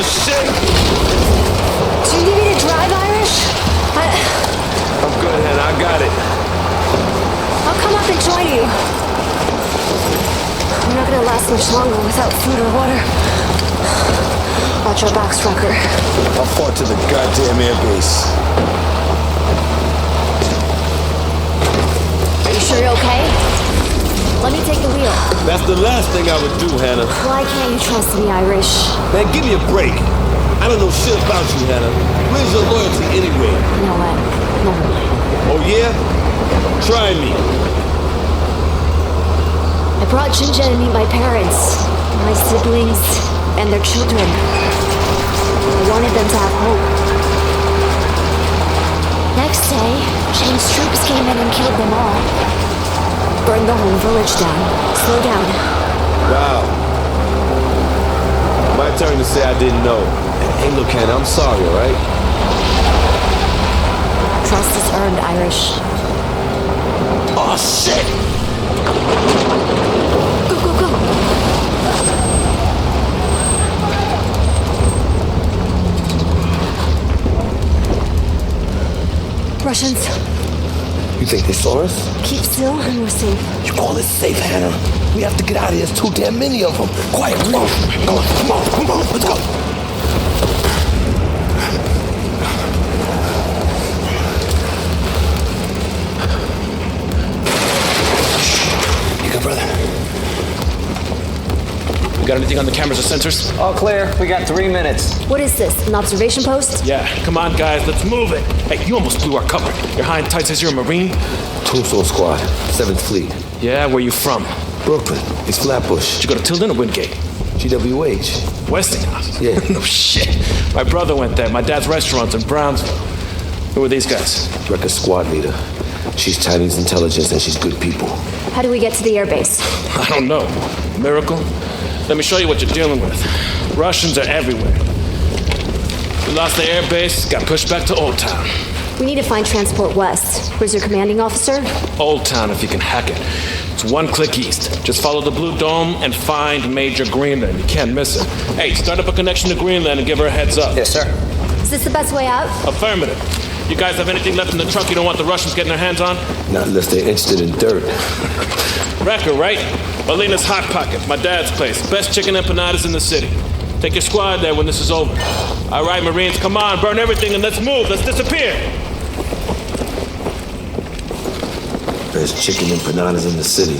shit! Do you need me to drive, Irish? I'm good, Hannah. I got it. I'll come up and join you. We're not gonna last much longer without food or water. Watch our backs, Recker. I'll fought to the goddamn airbase. Are you sure you're okay? Let me take the wheel. That's the last thing I would do, Hannah. Why can't you trust me, Irish? Man, give me a break. I don't know shit about you, Hannah. Where's your loyalty anyway? You know what? Never mind. Oh, yeah? Try me. I brought Ginger to meet my parents, my siblings, and their children. I wanted them to have hope. Next day, Chang's troops came in and killed them all. Burned the whole village down. Slow down. Wow. My turn to say I didn't know. Hey, look, Hannah, I'm sorry, all right? Trust is earned, Irish. Oh, shit! Go, go, go! Russians. You think they saw us? Keep still and we're safe. You call it safe, Hannah? We have to get out of here. There's too damn many of them. Quiet, come on. Come on, come on, come on. Let's go. You good, brother? You got anything on the cameras or sensors? All clear. We got 3 minutes. What is this, an observation post? Yeah, come on, guys, let's move it. Hey, you almost blew our cover. You're high and tight says you're a Marine? Tombstone Squad, 7th Fleet. Yeah, where you from? Brooklyn. It's Flatbush. Did you go to Tilden or Wingate? GWH. Westinghouse? Yeah. No shit. My brother went there. My dad's restaurant's in Brownsville. Who are these guys? Recker squad leader. She's Chinese intelligence and she's good people. How do we get to the airbase? I don't know. Miracle? Let me show you what you're dealing with. Russians are everywhere. We lost the air base, got pushed back to Old Town. We need to find transport west. Where's your commanding officer? Old Town, if you can hack it. It's 1 click east. Just follow the blue dome and find Major Greenland. You can't miss her. Hey, start up a connection to Greenland and give her a heads up. Yes, sir. Is this the best way out? Affirmative. You guys have anything left in the truck you don't want the Russians getting their hands on? Not unless they're interested in dirt. Recker, right? Alina's Hot Pocket, my dad's place. Best chicken empanadas in the city. Take your squad there when this is over. All right, Marines, come on, burn everything and let's move. Let's disappear. Best chicken empanadas in the city.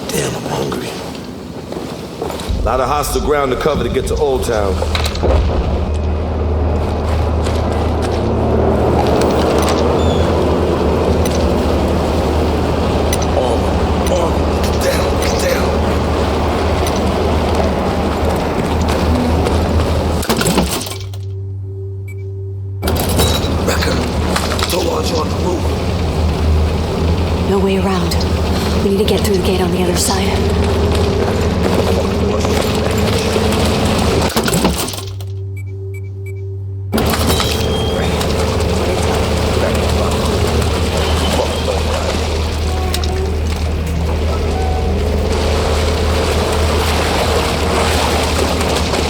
Damn, I'm hungry. A lot of hostile ground to cover to get to Old Town. No way around. We need to get through the gate on the other side.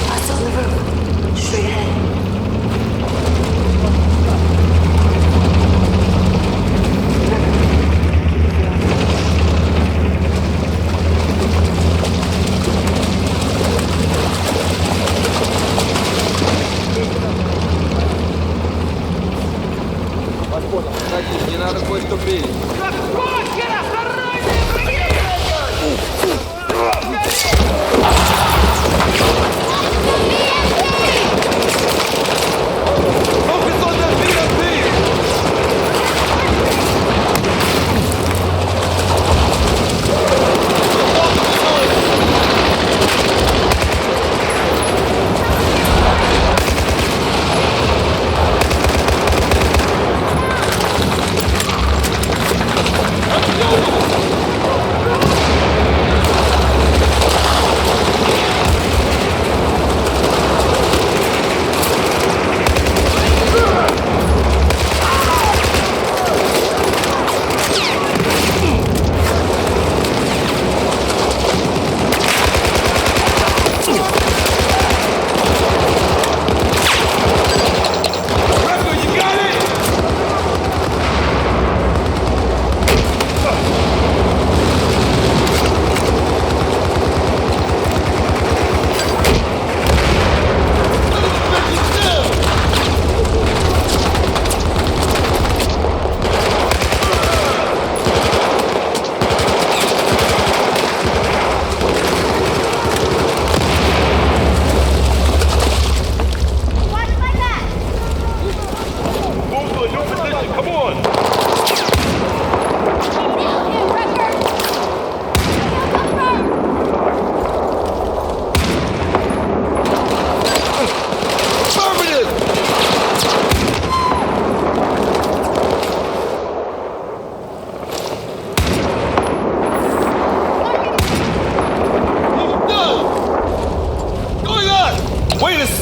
That's on the road. Straight ahead.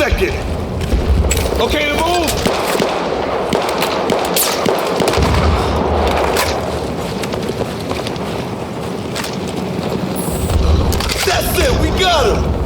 second. Okay to move? That's it, we got him!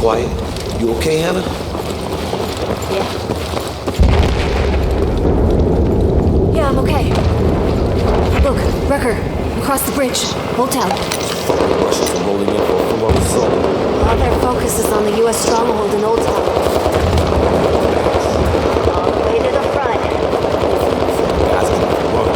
quiet. You okay, Hannah? Yeah, I'm okay. Look, Recker, across the bridge. Old Town. Russians are rolling in for a full-on assault. All their focus is on the U.S. stronghold in Old Town. All the way to the front. Guys can run.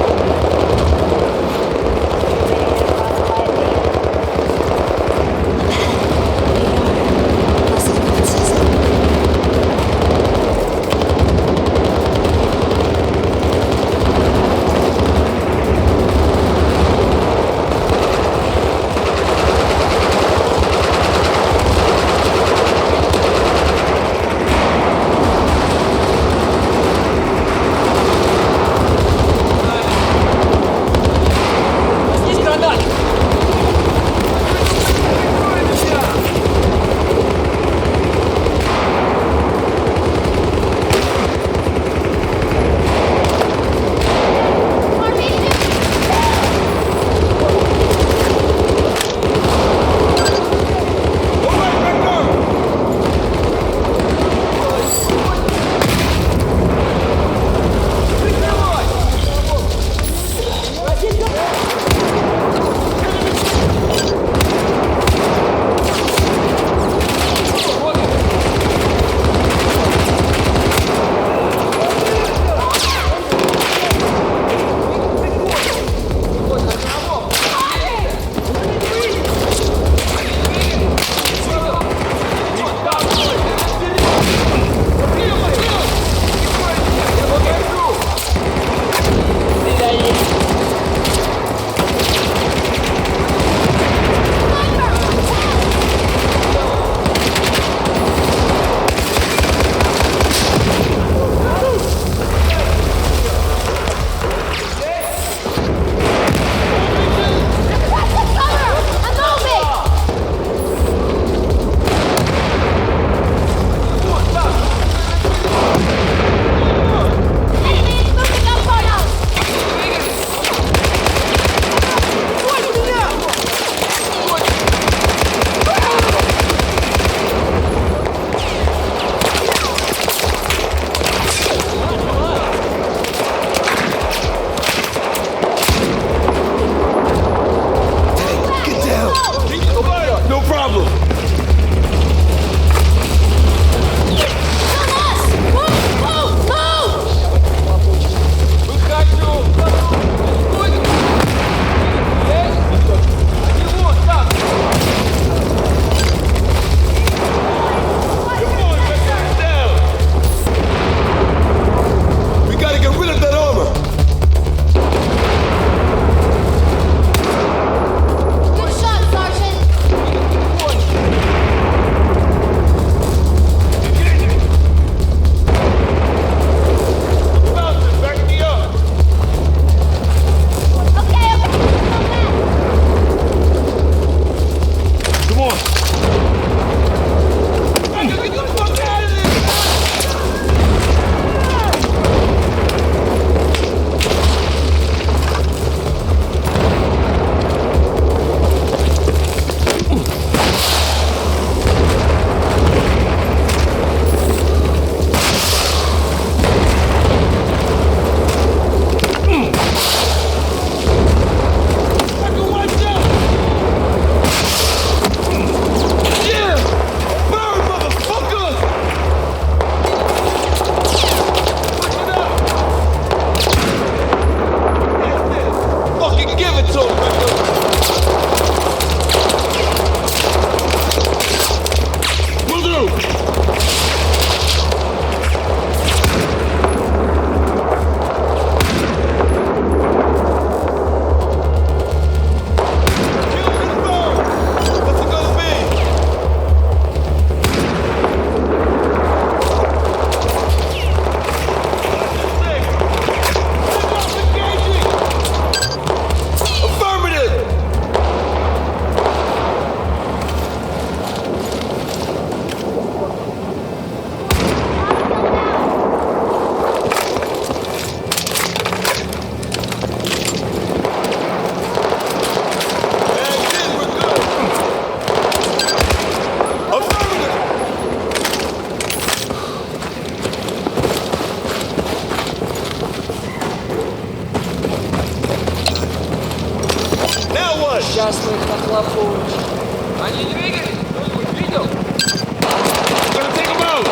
Gonna take him out!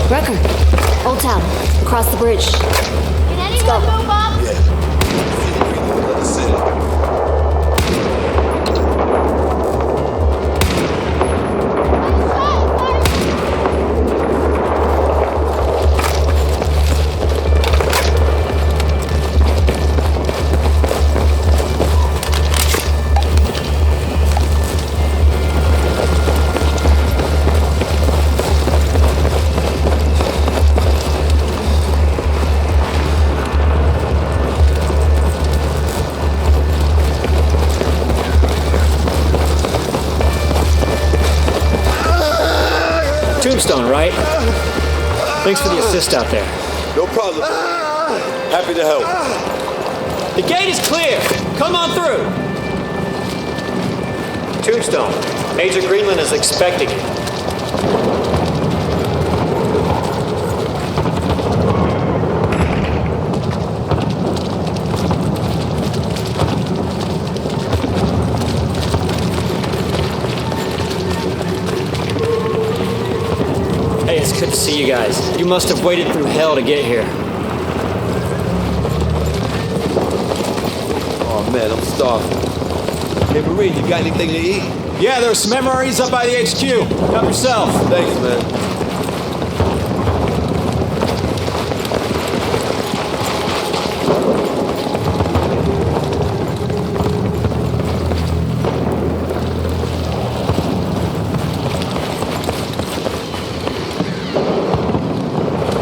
Recker, Old Town, across the bridge. Can anyone move up? Yeah. Let us in. Tombstone, right? Thanks for the assist out there. No problem. Happy to help. The gate is clear. Come on through. Tombstone, Major Greenland is expecting you. Hey, it's good to see you guys. You must have waited through hell to get here. Oh man, I'm starving. Hey Marine, you got anything to eat? Yeah, there's some MREs up by the HQ. Help yourself. Thanks, man.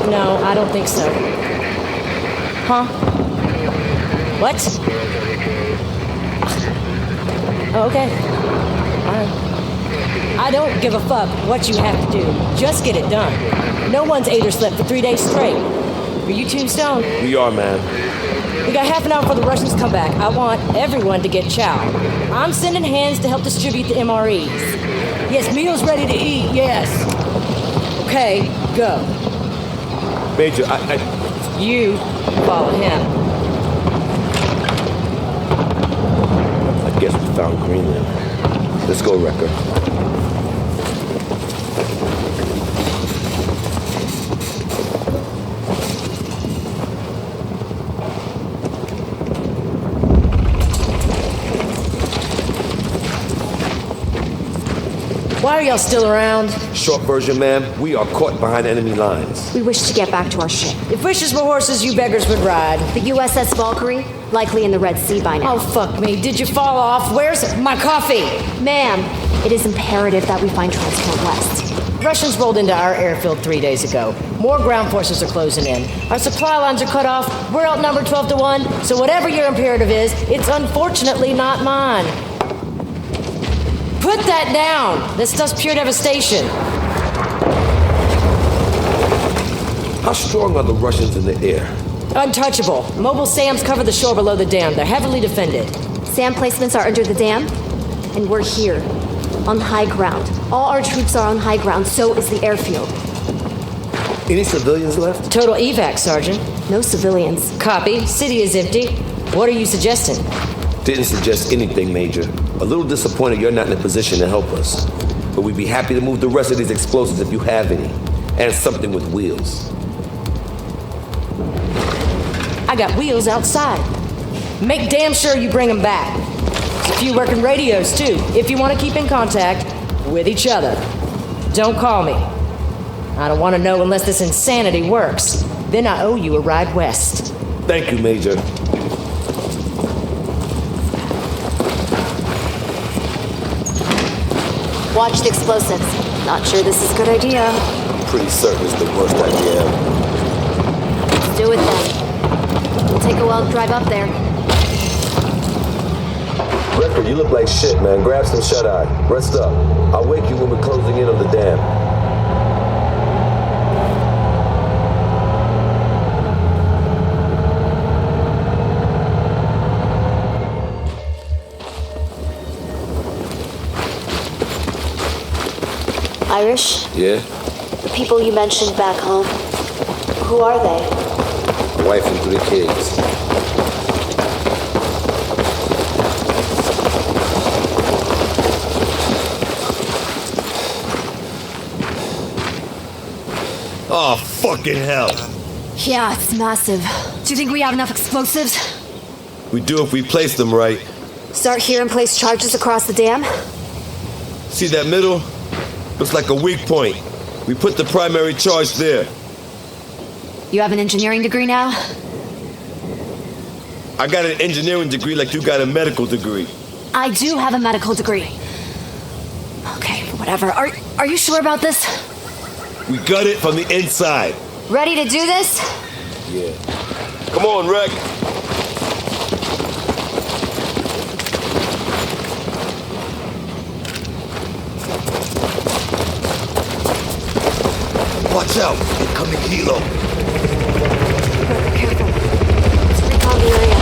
No, I don't think so. Huh? What? Oh, okay. I don't give a fuck what you have to do. Just get it done. No one's ate or slept for 3 days straight. Are you Tombstone? We are, man. We got half an hour before the Russians come back. I want everyone to get chow. I'm sending hands to help distribute the MREs. Yes, meals ready to eat, yes. Okay, go. Major, You follow him. I guess we found Greenland. Let's go, Recker. Why are y'all still around? Short version, ma'am, we are caught behind enemy lines. We wish to get back to our ship. If wishes were horses, you beggars would ride. The USS Valkyrie, likely in the Red Sea by now. Oh, fuck me. Did you fall off? Where's my coffee? Ma'am, it is imperative that we find transport west. Russians rolled into our airfield 3 days ago. More ground forces are closing in. Our supply lines are cut off. We're outnumbered 12 to 1. So whatever your imperative is, it's unfortunately not mine. Put that down. This stuff's pure devastation. How strong are the Russians in the air? Untouchable. Mobile SAMs cover the shore below the dam. They're heavily defended. SAM placements are under the dam, and we're here, on high ground. All our troops are on high ground, so is the airfield. Any civilians left? Total evac, Sergeant. No civilians. Copy. City is empty. What are you suggesting? Didn't suggest anything, Major. A little disappointed you're not in a position to help us. But we'd be happy to move the rest of these explosives if you have any. And something with wheels. I got wheels outside. Make damn sure you bring them back. There's a few working radios, too, if you want to keep in contact with each other. Don't call me. I don't want to know unless this insanity works. Then I owe you a ride west. Thank you, Major. Watch the explosives. Not sure this is a good idea. Pretty certain it's the worst idea ever. Let's do it then. We'll take a while to drive up there. Recker, you look like shit, man. Grab some shut-eye. Rest up. I'll wake you when we're closing in on the dam. Irish? Yeah? The people you mentioned back home. Who are they? Wife and 3 kids. Oh, fucking hell. Yeah, it's massive. Do you think we have enough explosives? We do if we place them right. Start here and place charges across the dam? See that middle? Looks like a weak point. We put the primary charge there. You have an engineering degree now? I got an engineering degree like you got a medical degree. I do have a medical degree. Okay, whatever. Are you sure about this? We got it from the inside. Ready to do this? Yeah. Come on, Reck. Watch out! Incoming helo! Careful. Let's recon the area.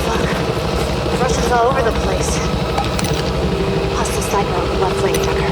Fuck. Russians all over the place. Hostile sniper on the left flank, Recker.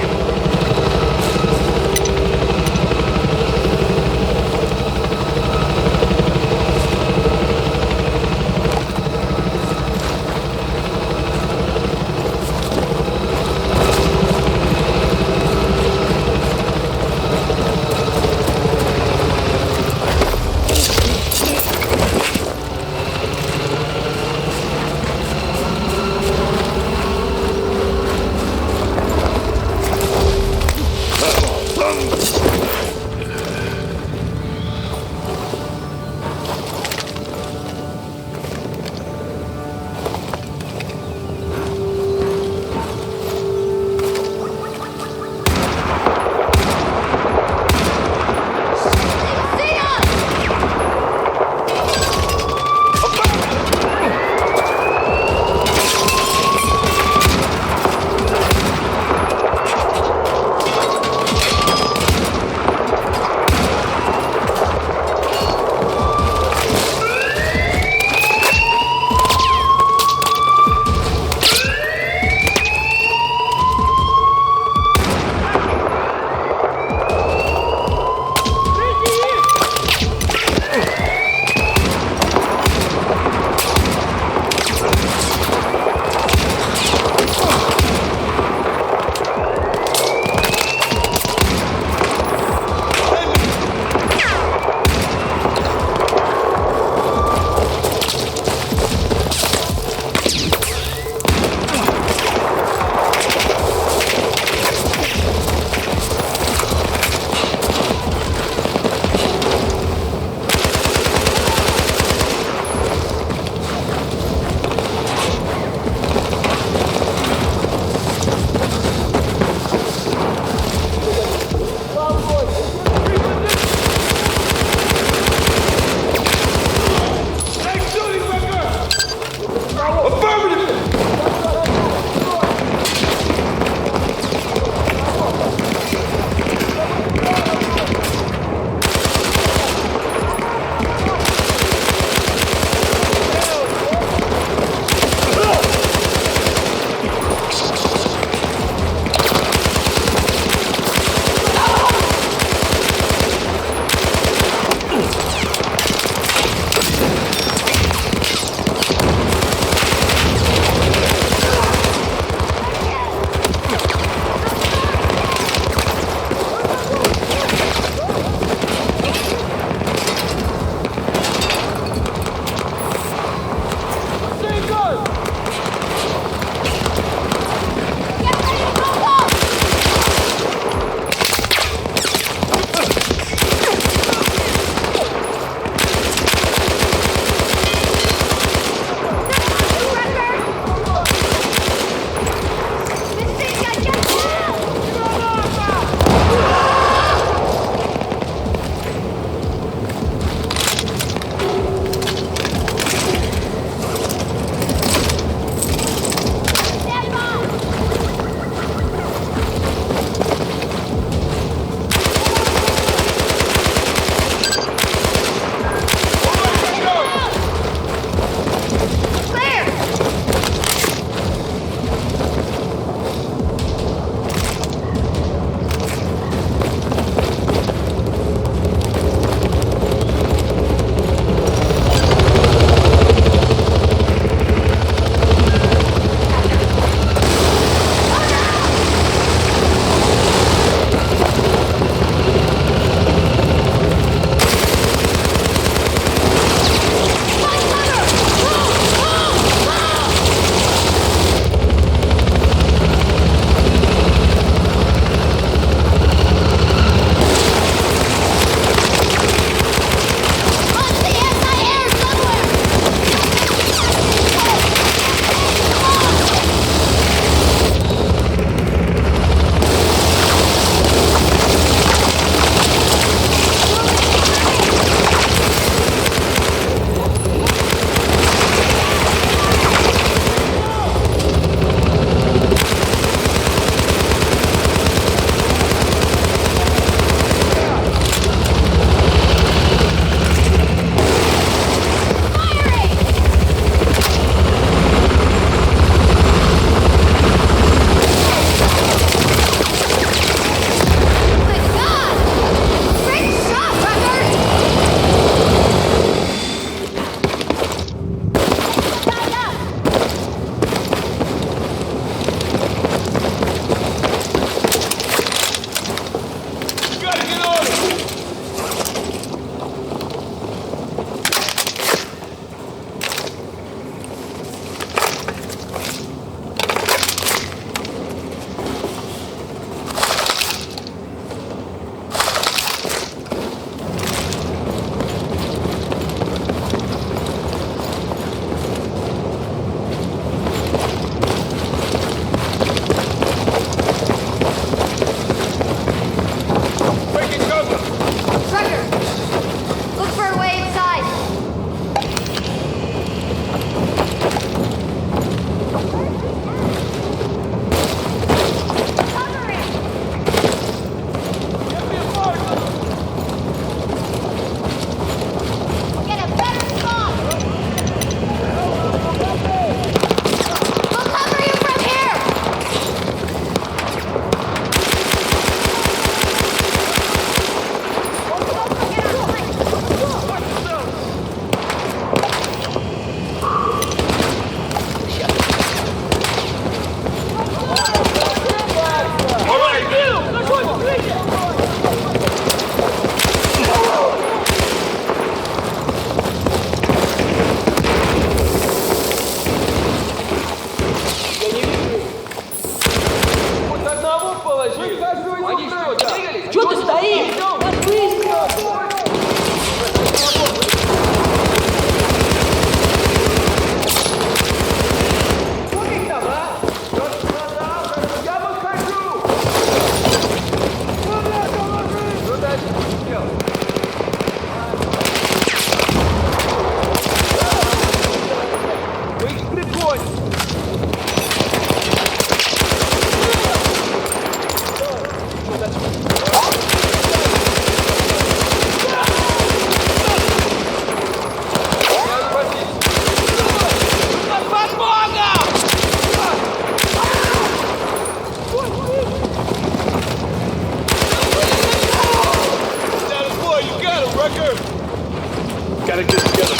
Gotta get together.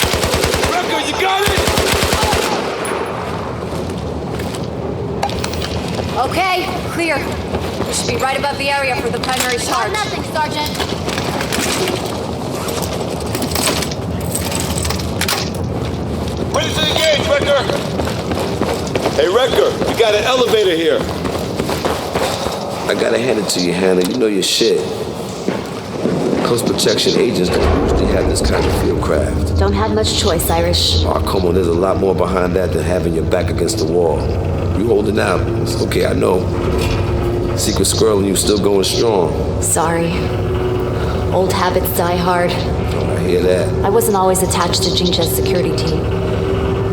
Recker, you got it? Okay, clear. We should be right above the area for the primary charge. Nothing, Sergeant. Ready to engage, Recker. Hey, Recker, you got an elevator here. I gotta hand it to you, Hannah. You know your shit. Coast protection agents don't usually have this kind of field craft. Don't have much choice, Irish. Oh, come on, there's a lot more behind that than having your back against the wall. You holding out. It's okay, I know. Secret Squirrel and you still going strong. Sorry. Old habits die hard. Oh, I hear that. I wasn't always attached to Jinja's security team.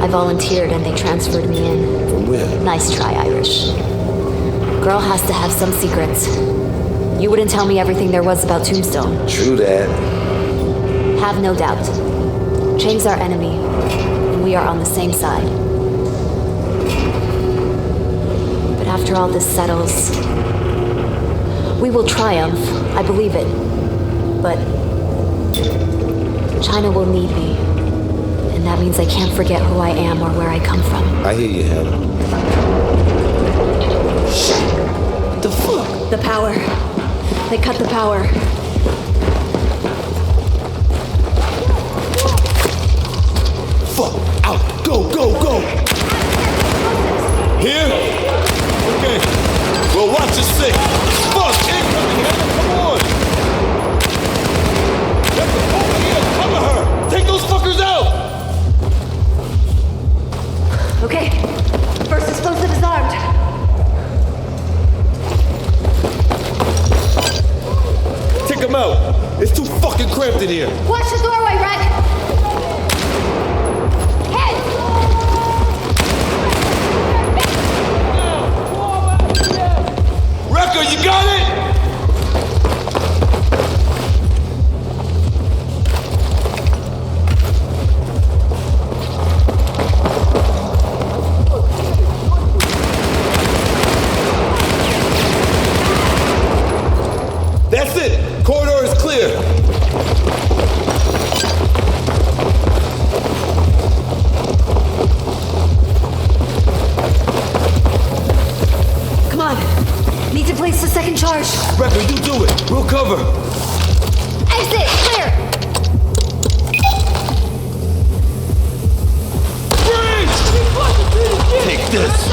I volunteered and they transferred me in. From where? Nice try, Irish. Girl has to have some secrets. You wouldn't tell me everything there was about Tombstone. True that. Have no doubt. Chang's our enemy, and we are on the same side. But after all this settles, we will triumph, I believe it. But China will need me, and that means I can't forget who I am or where I come from. I hear you, Hannah. Shit. What the fuck? The power. They cut the power. Fuck! Out! Go, go, go! Here? Okay. Well, watch your six. Fuck! Incoming, Hannah! Come on! Recker, over here! Cover her! Take those fuckers out! Okay. First explosive is armed. Take them out! It's too fucking cramped in here! Watch the doorway, Reck. Head! Recker, you got it? That's it! Corridor is clear! Come on. Need to place the second charge. Recker, you do it! We'll cover! Exit! Clear! Take this!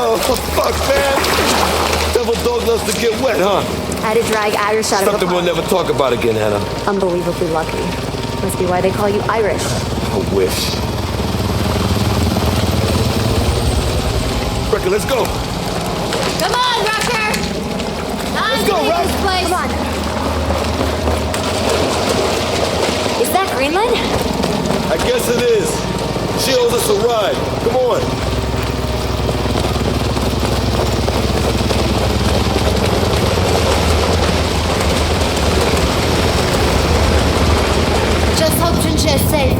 Oh, fuck, man. Devil dog loves to get wet, huh? I had to drag Irish out of the Something we'll pond. never talk about again, Hannah. Unbelievably lucky. Must be why they call you Irish. I wish. Recker, let's go. Come on, Recker! Let's go, Reck. this place. Come on. Is that Greenland? I guess it is. She owes us a ride. Come on. Just hope Junji is safe.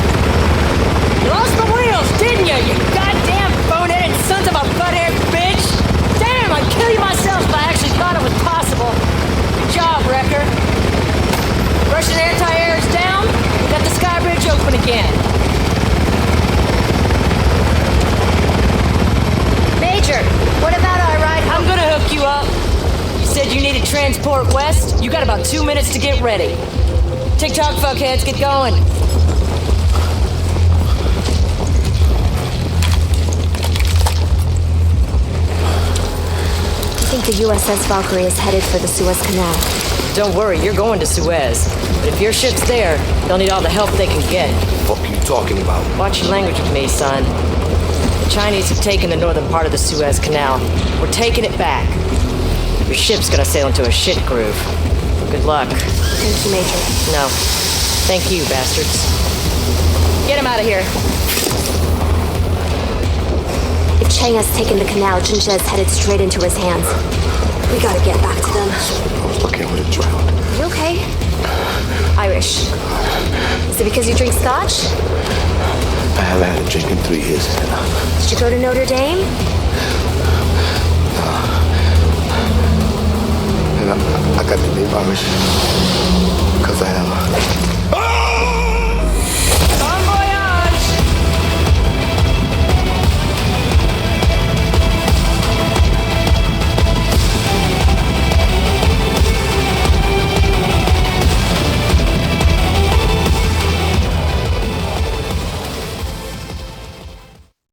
You lost the wheels, didn't you? You goddamn boneheaded sons of a butthead bitch! Damn, I'd kill you myself if I actually thought it was possible. Good job, Recker. Russian anti-air is down. We got the sky bridge open again. Major, what about our ride I'm home? gonna hook you up. You said you needed transport west. You got about 2 minutes to get ready. TikTok fuckheads, get going. I think the USS Valkyrie is headed for the Suez Canal. Don't worry, you're going to Suez. But if your ship's there, they'll need all the help they can get. What are you talking about? Watch your language with me, son. The Chinese have taken the northern part of the Suez Canal. We're taking it back. Your ship's gonna sail into a shit groove. Good luck. Thank you, Major. No. Thank you, bastards. Get him out of here. If Chang has taken the canal, Junji is headed straight into his hands. We gotta get back to them. I was lucky I would have drowned. You okay? Irish. Is it because you drink scotch? I haven't had a drink in 3 years, Hannah. Did you go to Notre Dame? And I got the name Irish because I am.